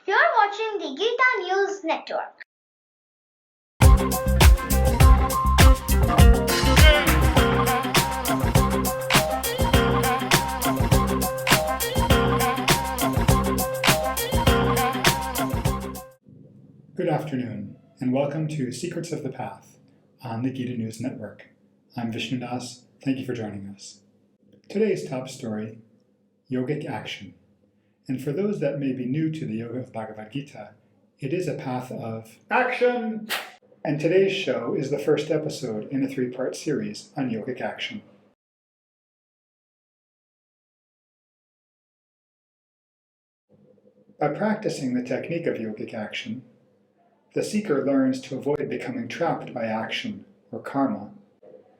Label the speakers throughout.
Speaker 1: You're watching the Gita News Network.
Speaker 2: Good afternoon, and welcome to Secrets of the Path on the Gita News Network. I'm Vishnu Das. Thank you for joining us. Today's top story, Yogic Action. And for those that may be new to the yoga of Bhagavad Gita, it is a path of action! And today's show is the first episode in a three-part series on Yogic Action. By practicing the technique of Yogic Action, the seeker learns to avoid becoming trapped by action, or karma,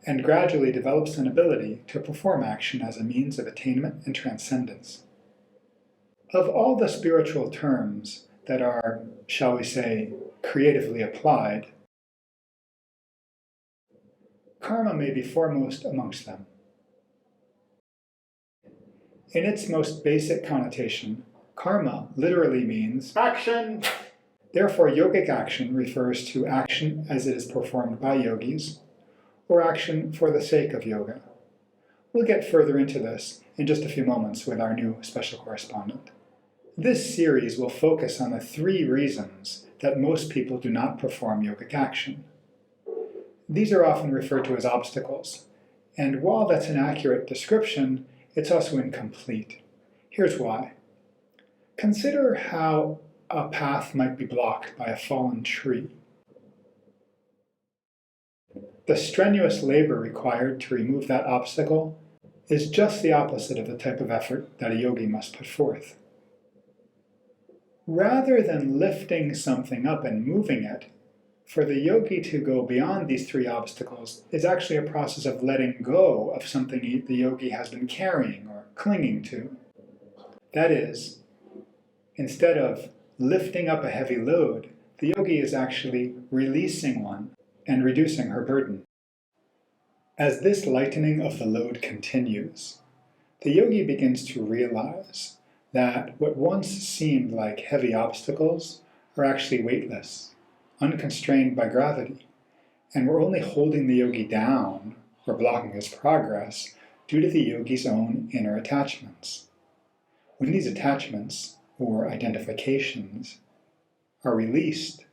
Speaker 2: and gradually develops an ability to perform action as a means of attainment and transcendence. Of all the spiritual terms that are, shall we say, creatively applied, karma may be foremost amongst them. In its most basic connotation, karma literally means action. Therefore, yogic action refers to action as it is performed by yogis, or action for the sake of yoga. We'll get further into this in just a few moments with our new special correspondent. This series will focus on the 3 reasons that most people do not perform yogic action. These are often referred to as obstacles, and while that's an accurate description, it's also incomplete. Here's why. Consider how a path might be blocked by a fallen tree. The strenuous labor required to remove that obstacle is just the opposite of the type of effort that a yogi must put forth. Rather than lifting something up and moving it, for the yogi to go beyond these 3 obstacles is actually a process of letting go of something the yogi has been carrying or clinging to. That is, instead of lifting up a heavy load, the yogi is actually releasing one and reducing her burden. As this lightening of the load continues, the yogi begins to realize that what once seemed like heavy obstacles are actually weightless, unconstrained by gravity, and we're only holding the yogi down or blocking his progress due to the yogi's own inner attachments. When these attachments, or identifications, are released,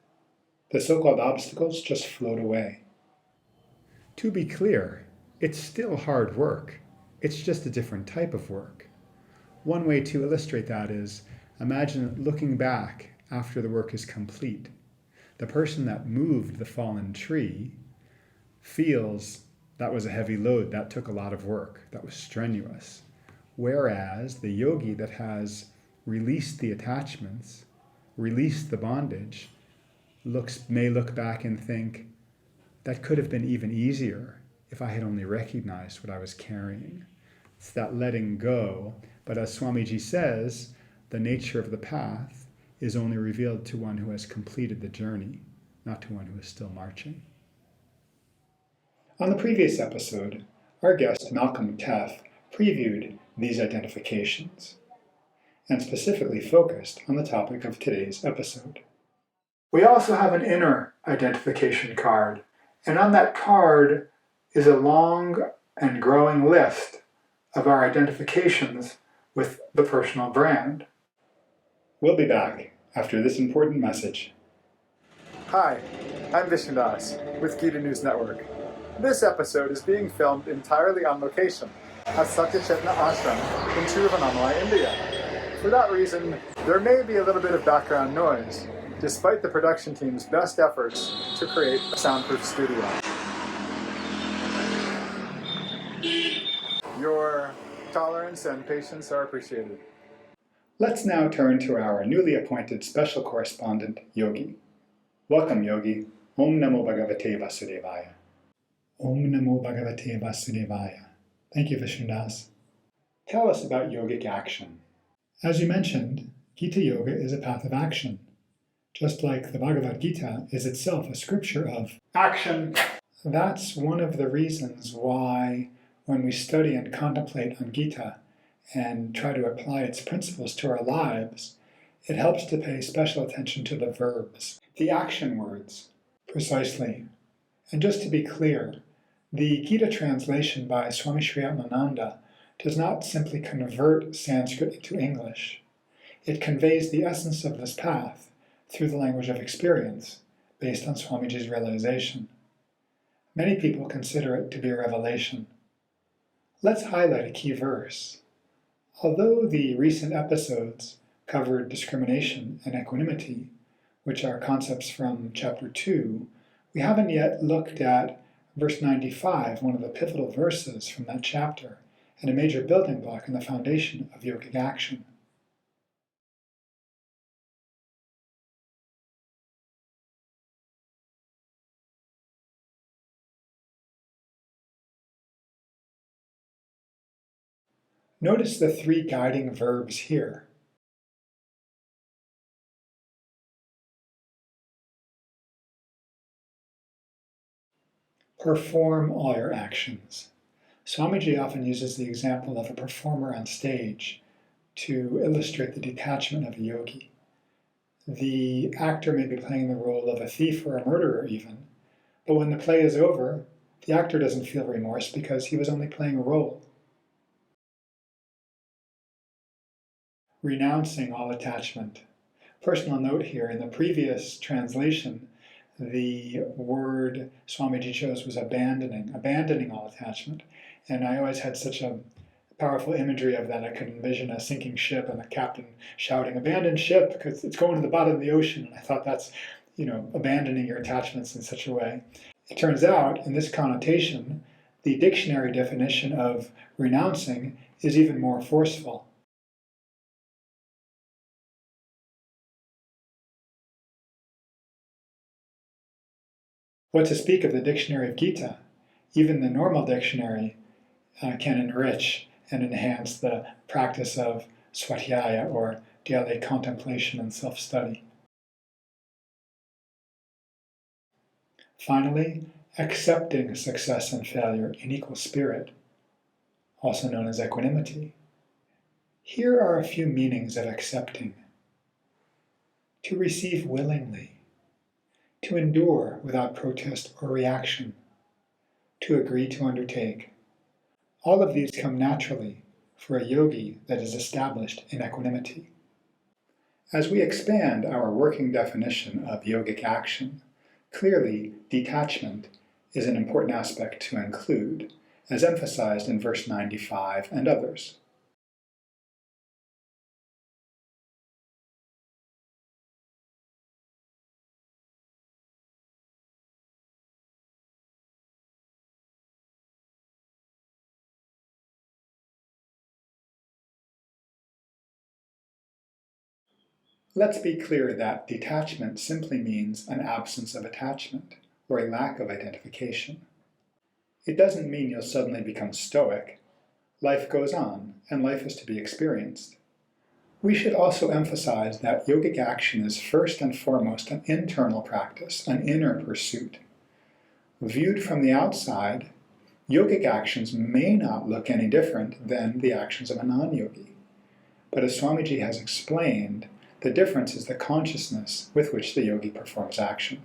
Speaker 2: the so-called obstacles just float away. To be clear, it's still hard work. It's just a different type of work. One way to illustrate that is, imagine looking back after the work is complete. The person that moved the fallen tree feels that was a heavy load, that took a lot of work, that was strenuous. Whereas the yogi that has released the attachments, released the bondage, may look back and think, that could have been even easier if I had only recognized what I was carrying. It's that letting go. But as Swamiji says, the nature of the path is only revealed to one who has completed the journey, not to one who is still marching. On the previous episode, our guest Malcolm Teff previewed these identifications and specifically focused on the topic of today's episode. We also have an inner identification card, and on that card is a long and growing list of our identifications with the personal brand. We'll be back after this important message.
Speaker 3: Hi, I'm Vishnu Das with Gita News Network. This episode is being filmed entirely on location at Satyachetana Ashram in Tiruvannamalai, India. For that reason, there may be a little bit of background noise, despite the production team's best efforts to create a soundproof studio. Your tolerance and patience are appreciated.
Speaker 2: Let's now turn to our newly appointed special correspondent, Yogi. Welcome, Yogi. Om Namo Bhagavate Vasudevaya. Om Namo Bhagavate Vasudevaya. Thank you, Vishnu Das. Tell us about yogic action. As you mentioned, Gita Yoga is a path of action, just like the Bhagavad Gita is itself a scripture of action. That's one of the reasons why when we study and contemplate on Gita and try to apply its principles to our lives, It helps to pay special attention to the verbs, the action words, precisely. And just to be clear, the Gita translation by Swami Sri Atmananda does not simply convert Sanskrit into English. It conveys the essence of this path through the language of experience, based on Swamiji's realization. Many people consider it to be a revelation. Let's highlight a key verse. Although the recent episodes covered discrimination and equanimity, which are concepts from Chapter 2, we haven't yet looked at verse 95, one of the pivotal verses from that chapter, and a major building block in the foundation of yogic action. Notice the three guiding verbs here. Perform all your actions. Swamiji often uses the example of a performer on stage to illustrate the detachment of a yogi. The actor may be playing the role of a thief or a murderer even, but when the play is over, the actor doesn't feel remorse because he was only playing a role. Renouncing all attachment. Personal note here, in the previous translation, the word Swamiji chose was abandoning all attachment. And I always had such a powerful imagery of that. I could envision a sinking ship and the captain shouting, "Abandon ship," because it's going to the bottom of the ocean. And I thought that's, abandoning your attachments in such a way. It turns out, in this connotation, the dictionary definition of renouncing is even more forceful. What to speak of the dictionary of Gita? Even the normal dictionary can enrich and enhance the practice of swadhyaya, or daily contemplation and self-study. Finally, accepting success and failure in equal spirit, also known as equanimity. Here are a few meanings of accepting. To receive willingly, to endure without protest or reaction, to agree to undertake. All of these come naturally for a yogi that is established in equanimity. As we expand our working definition of yogic action, clearly detachment is an important aspect to include, as emphasized in verse 95 and others. Let's be clear that detachment simply means an absence of attachment, or a lack of identification. It doesn't mean you'll suddenly become stoic. Life goes on, and life is to be experienced. We should also emphasize that yogic action is first and foremost an internal practice, an inner pursuit. Viewed from the outside, yogic actions may not look any different than the actions of a non-yogi. But as Swamiji has explained, the difference is the consciousness with which the yogi performs action.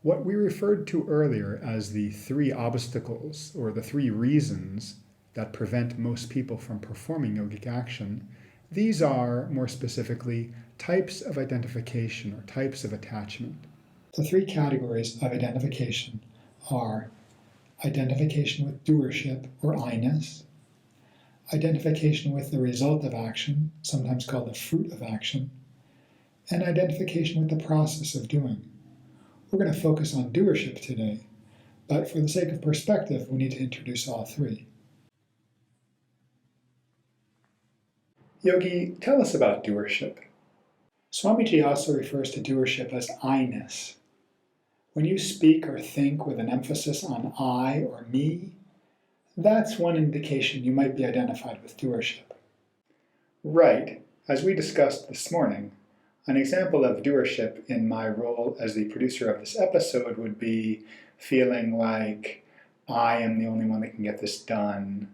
Speaker 2: What we referred to earlier as the three obstacles, or the three reasons that prevent most people from performing yogic action, these are, more specifically, types of identification or types of attachment. The three categories of identification are identification with doership or I-ness, identification with the result of action, sometimes called the fruit of action, and identification with the process of doing. We're going to focus on doership today, but for the sake of perspective, we need to introduce all three. Yogi, tell us about doership. Swamiji also refers to doership as I-ness. When you speak or think with an emphasis on I or me, that's one indication you might be identified with doership. Right. As we discussed this morning, an example of doership in my role as the producer of this episode would be feeling like I am the only one that can get this done,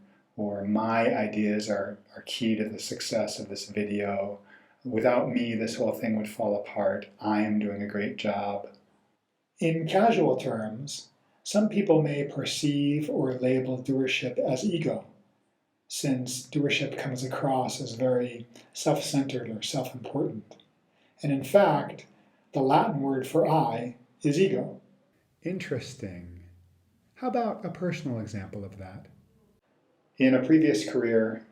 Speaker 2: my ideas are key to the success of this video. Without me, this whole thing would fall apart. I am doing a great job. In casual terms, some people may perceive or label doership as ego, since doership comes across as very self-centered or self-important. And in fact, the Latin word for I is ego. Interesting. How about a personal example of that? In a previous career,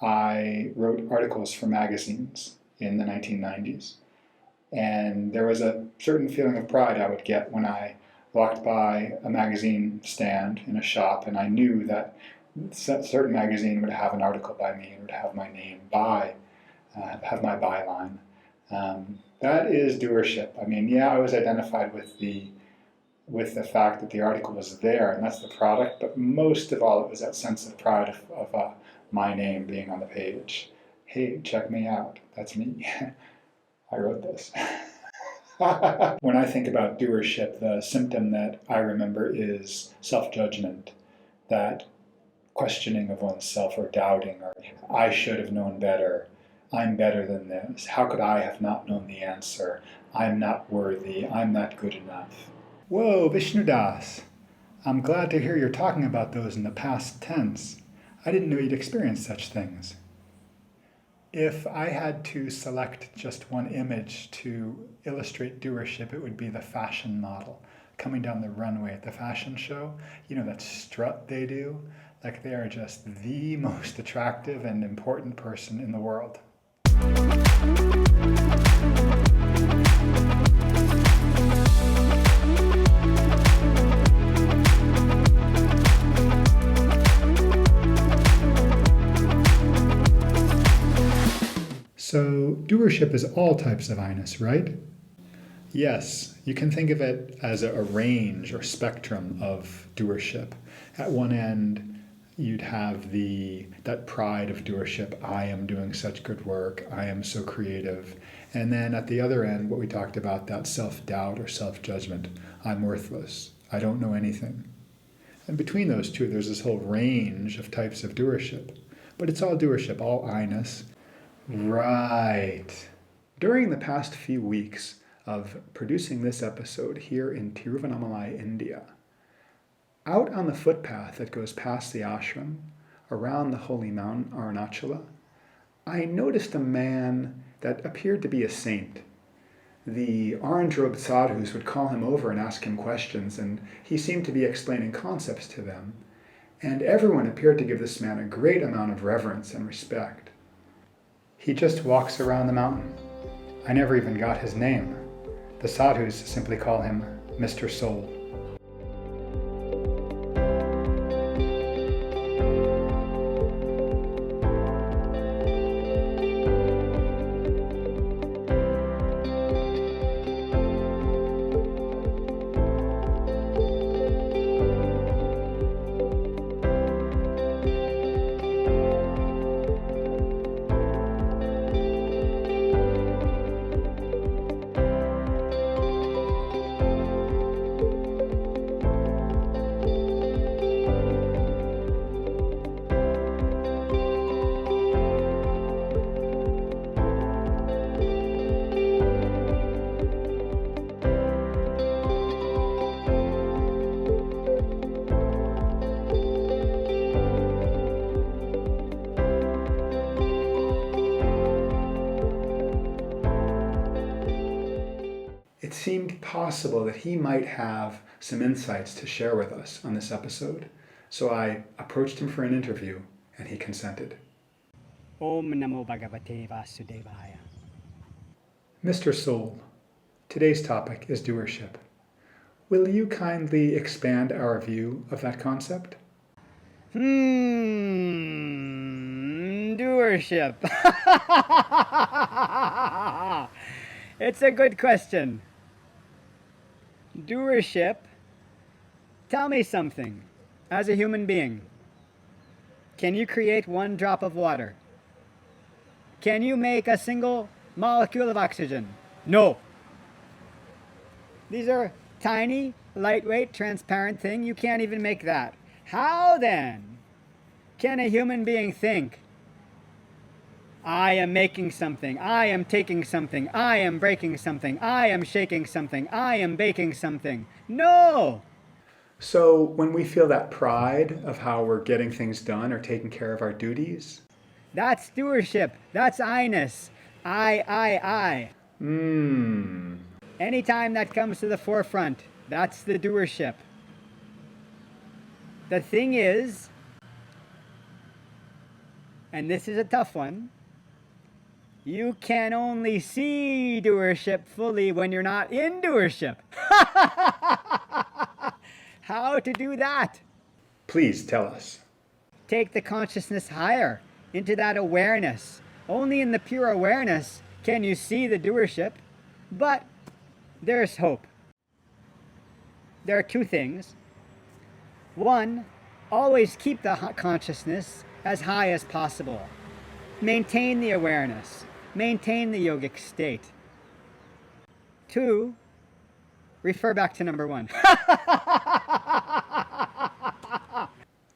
Speaker 2: I wrote articles for magazines in the 1990s. And there was a certain feeling of pride I would get when I walked by a magazine stand in a shop and I knew that a certain magazine would have an article by me and would have my name have my byline. That is doership. I mean, yeah, I was identified with the fact that the article was there and that's the product, but most of all it was that sense of pride of my name being on the page. Hey, check me out, that's me. I wrote this. When I think about doership, the symptom that I remember is self-judgment, that questioning of oneself or doubting, or I should have known better, I'm better than this, how could I have not known the answer, I'm not worthy, I'm not good enough. Whoa, Vishnudas, I'm glad to hear you're talking about those in the past tense. I didn't know you'd experienced such things. If I had to select just one image to illustrate doership, it would be the fashion model coming down the runway at the fashion show. You know, that strut they do? Like they are just the most attractive and important person in the world. So, doership is all types of I-ness, right? Yes, you can think of it as a range or spectrum of doership. At one end, you'd have that pride of doership, I am doing such good work, I am so creative. And then at the other end, what we talked about, that self-doubt or self-judgment, I'm worthless, I don't know anything. And between those two, there's this whole range of types of doership. But it's all doership, all I-ness. Right. During the past few weeks of producing this episode here in Tiruvannamalai, India, out on the footpath that goes past the ashram, around the holy mountain Arunachala, I noticed a man that appeared to be a saint. The orange-robed sadhus would call him over and ask him questions, and he seemed to be explaining concepts to them, and everyone appeared to give this man a great amount of reverence and respect. He just walks around the mountain. I never even got his name. The sadhus simply call him Mr. Soul. It seemed possible that he might have some insights to share with us on this episode, so I approached him for an interview, and he consented.
Speaker 4: Om Namo Bhagavate Vasudevaya.
Speaker 2: Mr. Soul, today's topic is doership. Will you kindly expand our view of that concept?
Speaker 4: Doership. It's a good question. Doership, tell me something. As a human being, can you create one drop of water? Can you make a single molecule of oxygen? No. These are tiny, lightweight, transparent things. You can't even make that. How then Can a human being think, I am making something, I am taking something, I am breaking something, I am shaking something, I am baking something? No!
Speaker 2: So when we feel that pride of how we're getting things done or taking care of our duties,
Speaker 4: that's doership. That's I-ness. I. Anytime that comes to the forefront, that's the doership. The thing is, and this is a tough one, you can only see doership fully when you're not in doership. How to do that?
Speaker 2: please tell us.
Speaker 4: Take the consciousness higher into that awareness. Only in the pure awareness can you see the doership, but there's hope. There are two things. One, always keep the consciousness as high as possible. Maintain the awareness. Maintain the yogic state. Two, refer back to number one.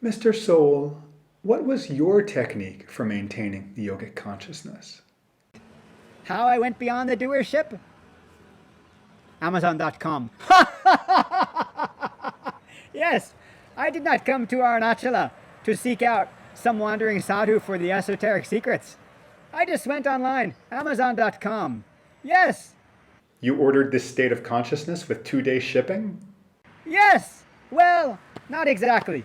Speaker 2: Mr. Soul, what was your technique for maintaining the yogic consciousness?
Speaker 4: How I went beyond the doership? Amazon.com. Yes, I did not come to Arunachala to seek out some wandering sadhu for the esoteric secrets. I just went online, Amazon.com. Yes.
Speaker 2: You ordered this state of consciousness with 2-day shipping?
Speaker 4: Yes. Well, not exactly.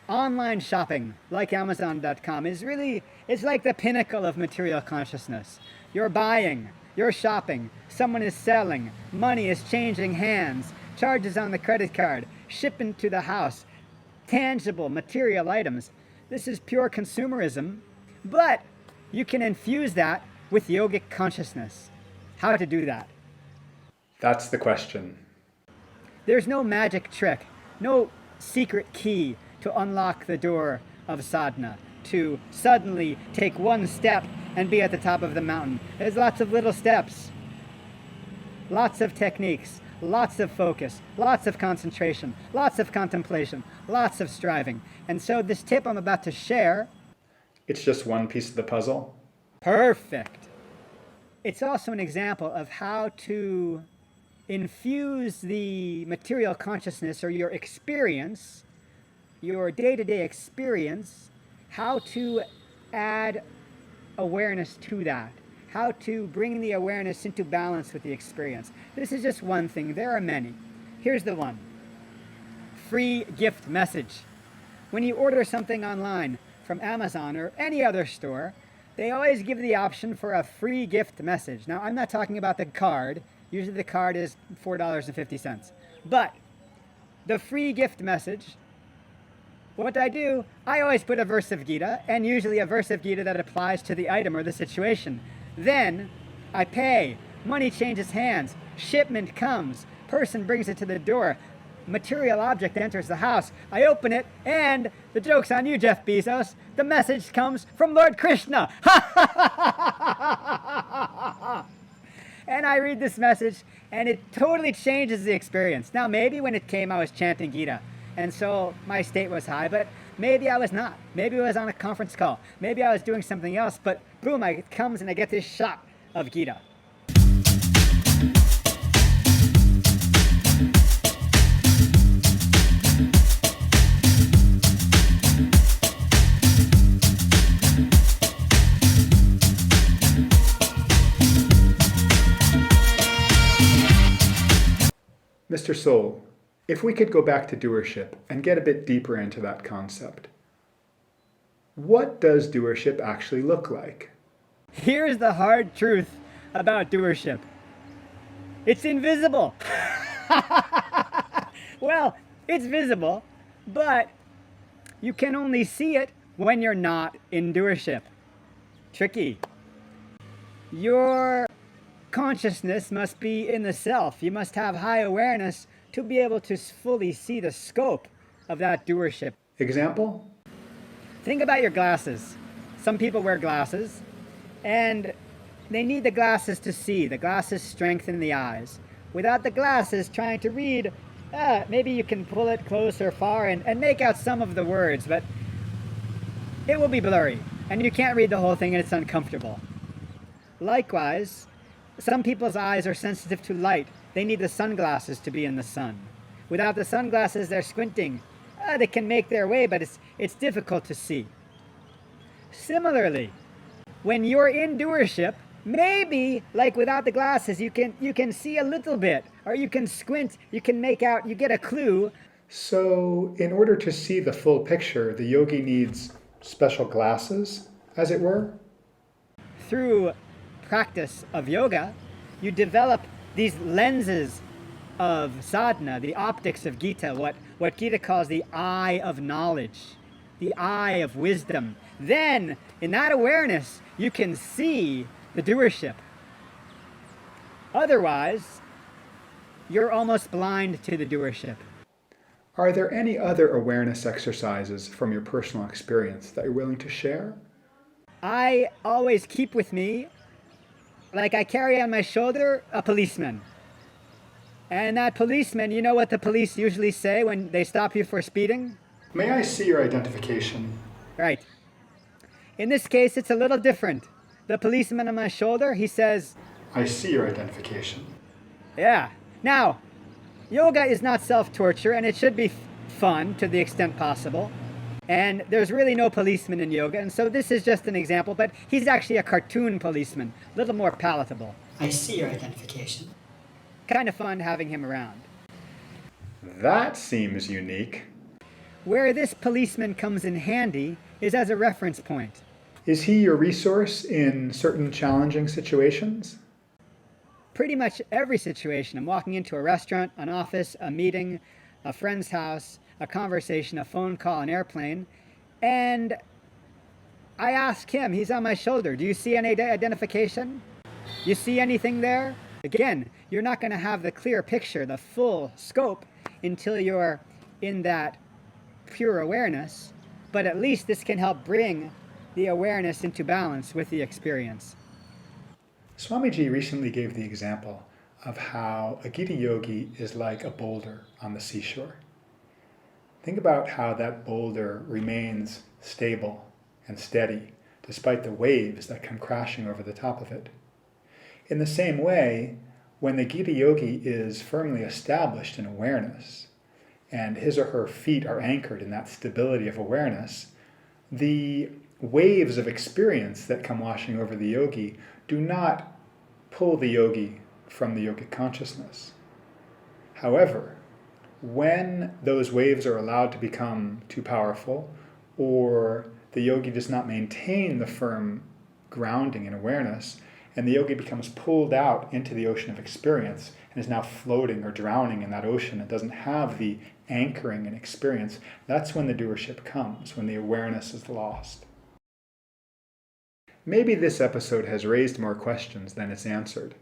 Speaker 4: Online shopping, like Amazon.com, is really, it's like the pinnacle of material consciousness. You're buying, you're shopping, someone is selling, money is changing hands, charges on the credit card, shipping to the house, tangible material items. This is pure consumerism, but you can infuse that with yogic consciousness. How to do that?
Speaker 2: That's the question.
Speaker 4: There's no magic trick, no secret key to unlock the door of sadhana, to suddenly take one step and be at the top of the mountain. There's lots of little steps, lots of techniques, lots of focus, lots of concentration, lots of contemplation, lots of striving. And so this tip I'm about to share,
Speaker 2: It's just one piece of the puzzle?
Speaker 4: perfect. It's also an example of how to infuse the material consciousness or your experience, your day-to-day experience, how to add awareness to that, how to bring the awareness into balance with the experience. This is just one thing. There are many. Here's the one. Free gift message. When you order something online from Amazon or any other store, they always give the option for a free gift message. Now, I'm not talking about the card. Usually the card is $4.50. But the free gift message, what I do, I always put a verse of Gita, and usually a verse of Gita that applies to the item or the situation. Then I pay. Money changes hands. Shipment comes. Person brings it to the door. Material object enters the house. I open it, and the joke's on you, Jeff Bezos. The message comes from Lord Krishna. And I read this message, and it totally changes the experience. Now, maybe when it came, I was chanting Gita, and so my state was high, but maybe I was not. Maybe I was on a conference call. Maybe I was doing something else, but boom, it comes and I get this shot of Gita.
Speaker 2: Mr. Soul, if we could go back to doership and get a bit deeper into that concept, what does doership actually look like?
Speaker 4: Here's the hard truth about doership. It's invisible. Well, it's visible, but you can only see it when you're not in doership. Tricky. Your consciousness must be in the self. You must have high awareness to be able to fully see the scope of that doership.
Speaker 2: Example?
Speaker 4: Think about your glasses. Some people wear glasses, and they need the glasses to see. The glasses strengthen the eyes. Without the glasses trying to read, maybe you can pull it close or far and make out some of the words, but it will be blurry, and you can't read the whole thing and it's uncomfortable. Likewise, some people's eyes are sensitive to light. They need the sunglasses to be in the sun. Without the sunglasses, they're squinting. They can make their way, but it's difficult to see. Similarly, when you're in doership, maybe, like without the glasses, you can see a little bit, or you can squint, you can make out, you get a clue.
Speaker 2: So, in order to see the full picture, the yogi needs special glasses, as it were?
Speaker 4: Through practice of yoga, you develop these lenses of sadhana, the optics of Gita, what Gita calls the eye of knowledge, the eye of wisdom. Then, in that awareness, you can see the doership. Otherwise, you're almost blind to the doership.
Speaker 2: Are there any other awareness exercises from your personal experience that you're willing to share?
Speaker 4: I always keep with me, like I carry on my shoulder, a policeman. And that policeman, you know what the police usually say when they stop you for speeding?
Speaker 2: May I see your identification?
Speaker 4: Right. In this case, it's a little different. The policeman on my shoulder, he says,
Speaker 2: I see your identification.
Speaker 4: yeah. Now, yoga is not self-torture, and it should be fun to the extent possible. And there's really no policeman in yoga, and so this is just an example, but he's actually a cartoon policeman, a little more palatable.
Speaker 5: I see your identification.
Speaker 4: Kind of fun having him around.
Speaker 2: That seems unique.
Speaker 4: Where this policeman comes in handy is as a reference point.
Speaker 2: Is he your resource in certain challenging situations?
Speaker 4: Pretty much every situation. I'm walking into a restaurant, an office, a meeting, a friend's house, a conversation, a phone call, an airplane, and I ask him, he's on my shoulder, do you see any identification? You see anything there? Again, you're not going to have the clear picture, the full scope, until you're in that pure awareness, but at least this can help bring the awareness into balance with the experience.
Speaker 2: Swamiji recently gave the example of how a Gita yogi is like a boulder on the seashore. Think about how that boulder remains stable and steady despite the waves that come crashing over the top of it. In the same way, when the Gita yogi is firmly established in awareness, and his or her feet are anchored in that stability of awareness, the waves of experience that come washing over the yogi do not pull the yogi from the yogic consciousness. However, when those waves are allowed to become too powerful, or the yogi does not maintain the firm grounding in awareness, and the yogi becomes pulled out into the ocean of experience and is now floating or drowning in that ocean and doesn't have the anchoring and experience, that's when the doership comes, when the awareness is lost. Maybe this episode has raised more questions than it's answered.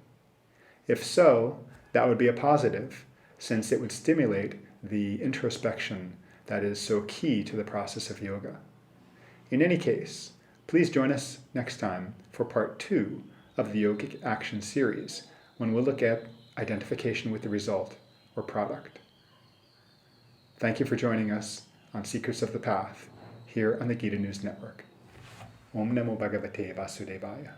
Speaker 2: If so, that would be a positive, since it would stimulate the introspection that is so key to the process of yoga. In any case, please join us next time for part 2 of the Yogic Action series, when we'll look at identification with the result or product. Thank you for joining us on Secrets of the Path here on the Gita News Network. Om Namo Bhagavate Vasudevaya.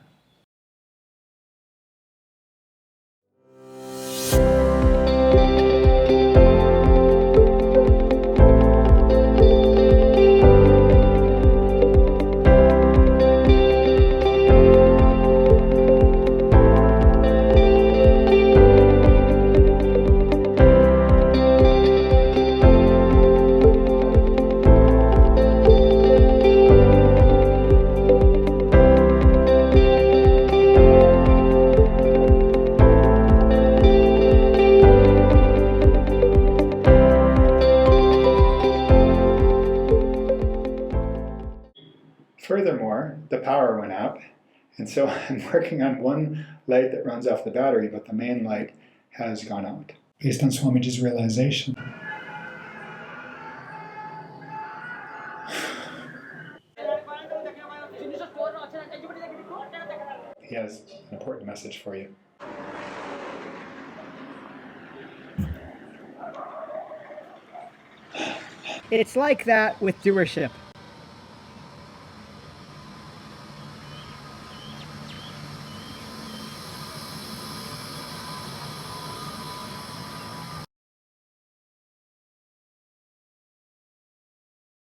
Speaker 2: Furthermore, the power went out, and so I'm working on one light that runs off the battery, but the main light has gone out. Based on Swamiji's realization. He has an important message for you.
Speaker 4: It's like that with doership.